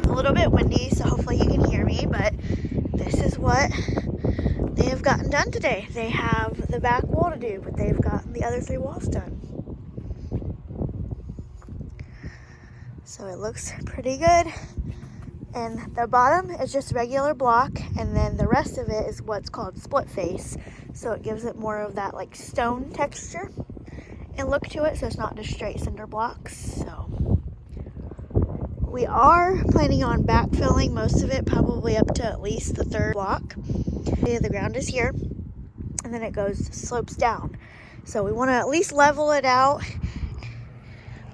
A little bit windy, so hopefully you can hear me, but this is what they have gotten done today. They have the back wall to do, but they've gotten the other 3 walls done. So it looks pretty good. And the bottom is just regular block, and then the rest of it is what's called split face. So it gives it more of that like stone texture and look to it, so it's not just straight cinder blocks. So we are planning on backfilling most of it, probably up to at least the 3rd block. The ground is here, and then it slopes down. So we want to at least level it out,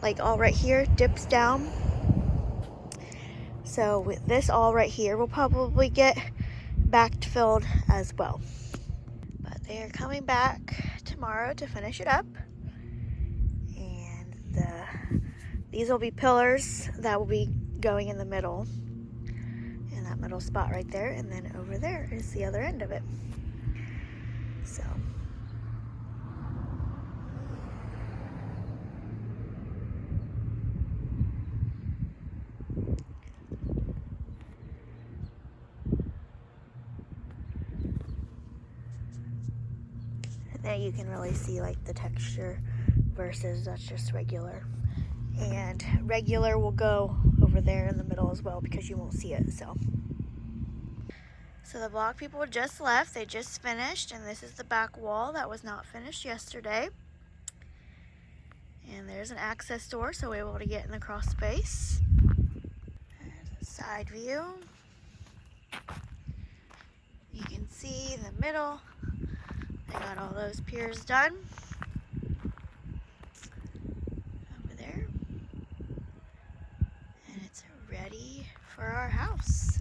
like all right here dips down. So with this all right here, we'll probably get backfilled as well. But they are coming back tomorrow to finish it up. And these will be pillars that will be going in the middle, in that middle spot right there. And then over there is the other end of it. So. There you can really see like the texture versus that's just regular. And regular will go over there in the middle as well because you won't see it. So the block people just left. They just finished, and this is the back wall that was not finished yesterday. And there's an access door, so we're able to get in the crawl space. There's a side view. You can see in the middle. They got all those piers done over there, and it's ready for our house.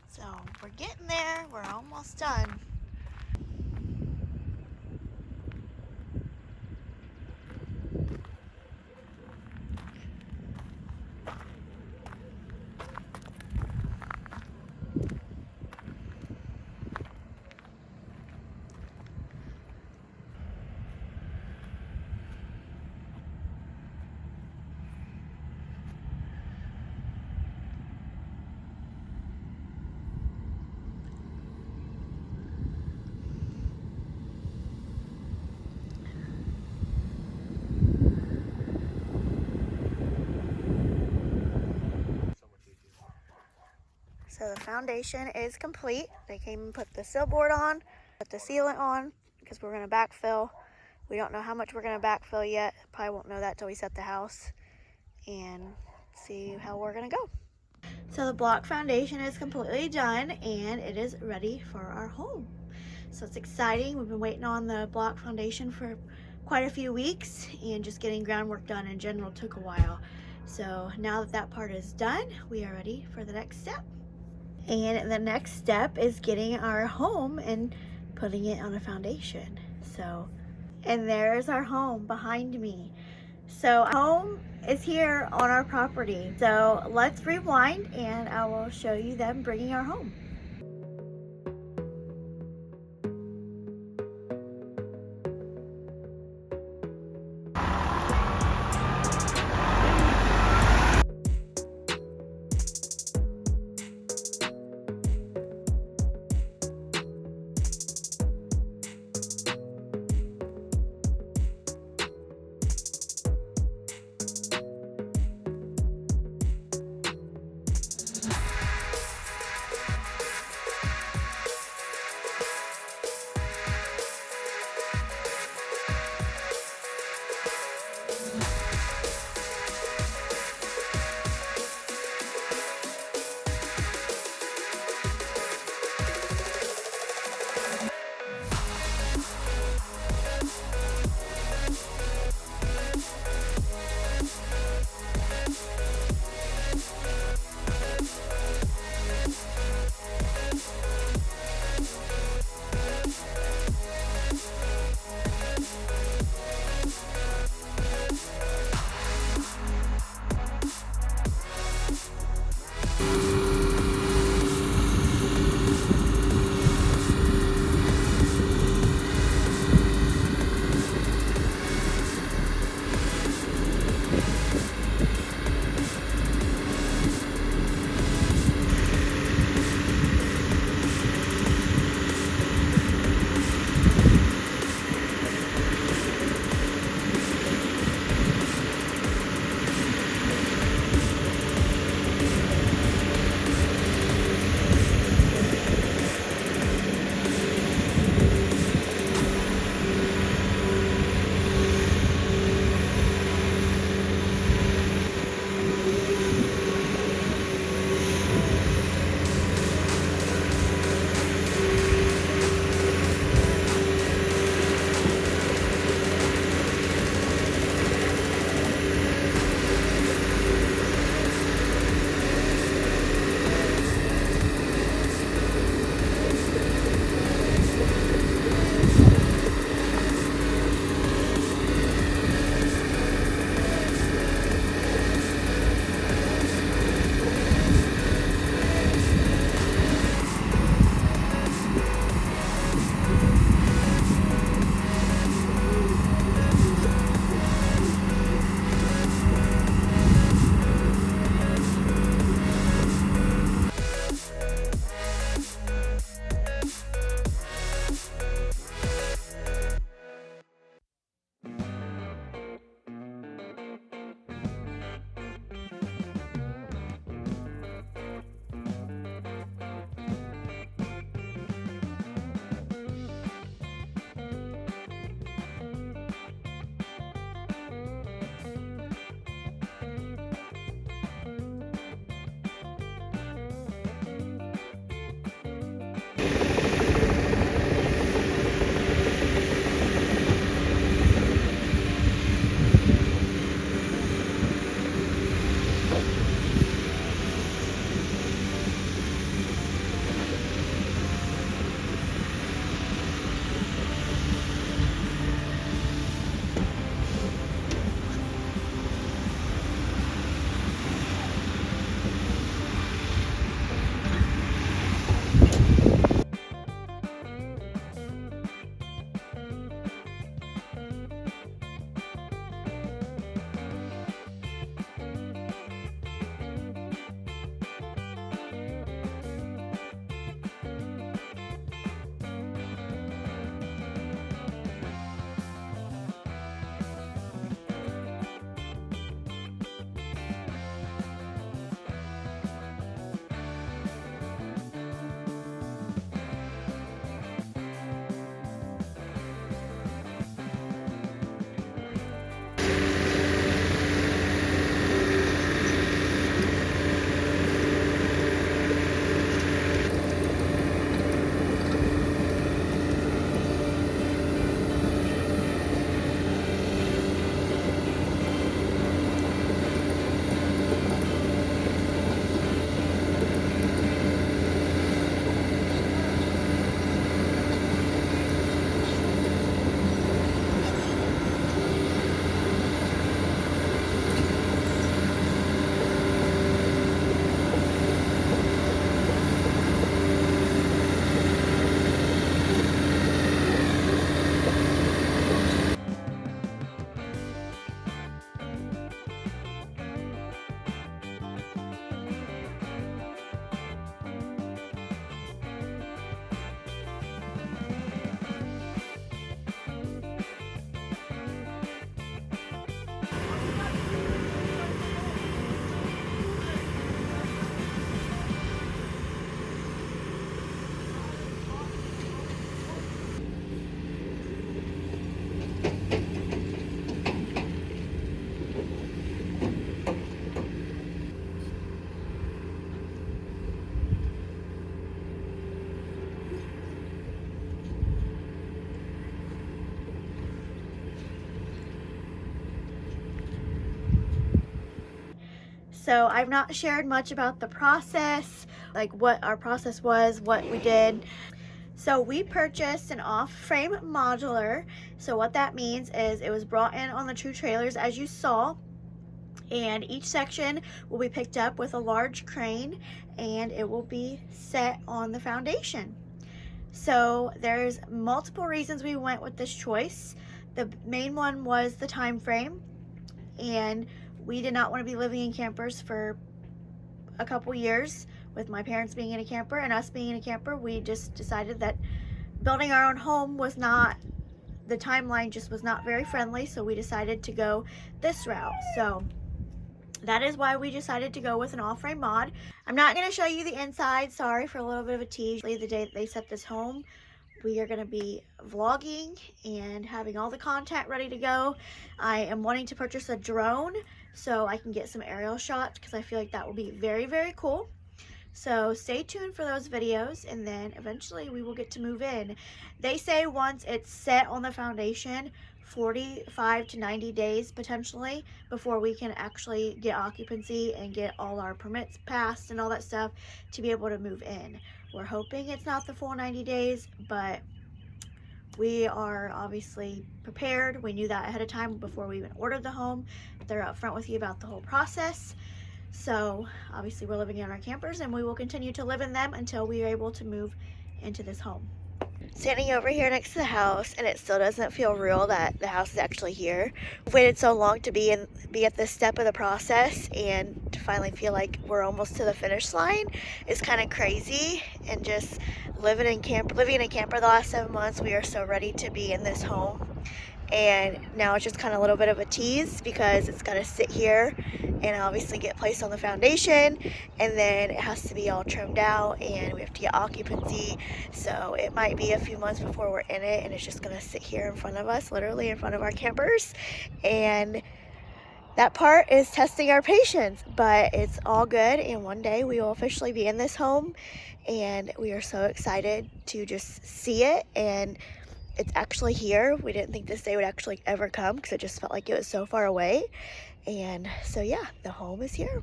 So we're getting there, we're almost done. So the foundation is complete. They came and put the sill board on, put the sealant on, because we're gonna backfill. We don't know how much we're gonna backfill yet. Probably won't know that till we set the house and see how we're gonna go. So the block foundation is completely done, and it is ready for our home. So it's exciting. We've been waiting on the block foundation for quite a few weeks, and just getting groundwork done in general took a while. So now that that part is done, we are ready for the next step. And the next step is getting our home and putting it on a foundation. So, and there's our home behind me. So our home is here on our property. So let's rewind and I will show you them bringing our home. So I've not shared much about the process, like what our process was, what we did. So we purchased an off-frame modular. So what that means is it was brought in on the two trailers as you saw, and each section will be picked up with a large crane and it will be set on the foundation. So there's multiple reasons we went with this choice. The main one was the time frame, and we did not want to be living in campers for a couple years. With my parents being in a camper and us being in a camper, we just decided that building our own home was not, the timeline just was not very friendly, so we decided to go this route. So that is why we decided to go with an off-frame mod. I'm not going to show you the inside, sorry for a little bit of a tease. The day that they set this home, we are going to be vlogging and having all the content ready to go. I am wanting to purchase a drone so I can get some aerial shots because I feel like that will be very, very cool. So stay tuned for those videos, and then eventually we will get to move in. They say once it's set on the foundation, 45 to 90 days potentially before we can actually get occupancy and get all our permits passed and all that stuff to be able to move in. We're hoping it's not the full 90 days, but we are obviously prepared. We knew that ahead of time before we even ordered the home. They're upfront with you about the whole process. So obviously we're living in our campers and we will continue to live in them until we are able to move into this home. Standing over here next to the house, and it still doesn't feel real that the house is actually here. We've waited so long to be at this step of the process, and to finally feel like we're almost to the finish line is kind of crazy. And just living in a camper the last 7 months, we are so ready to be in this home. And now it's just kind of a little bit of a tease because it's got to sit here and obviously get placed on the foundation, and then it has to be all trimmed out and we have to get occupancy. So it might be a few months before we're in it, and it's just going to sit here in front of us, literally in front of our campers. And that part is testing our patience, but it's all good, and one day we will officially be in this home, and we are so excited to just see it. And it's actually here. We didn't think this day would actually ever come because it just felt like it was so far away. And so yeah, the home is here.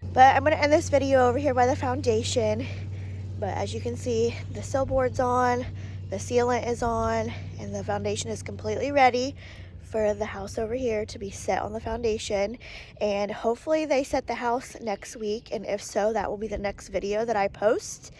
But I'm going to end this video over here by the foundation. But as you can see, the sill board's on, the sealant is on, and the foundation is completely ready for the house over here to be set on the foundation. And hopefully they set the house next week, and if so, that will be the next video that I post.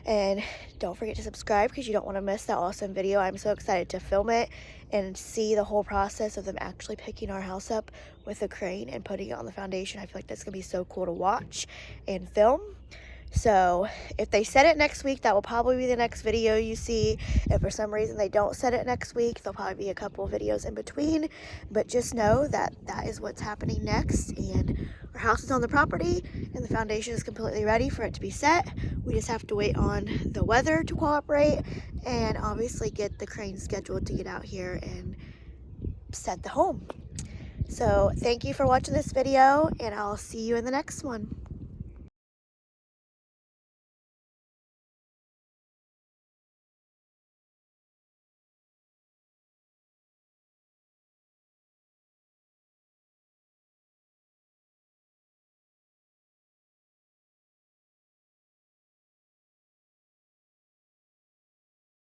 And don't forget to subscribe because you don't want to miss that awesome video. I'm so excited to film it and see the whole process of them actually picking our house up with a crane and putting it on the foundation. I feel like that's going to be so cool to watch and film. So if they set it next week, that will probably be the next video you see. If for some reason they don't set it next week, there'll probably be a couple of videos in between. But just know that that is what's happening next. And our house is on the property and the foundation is completely ready for it to be set. We just have to wait on the weather to cooperate and obviously get the crane scheduled to get out here and set the home. So thank you for watching this video, and I'll see you in the next one.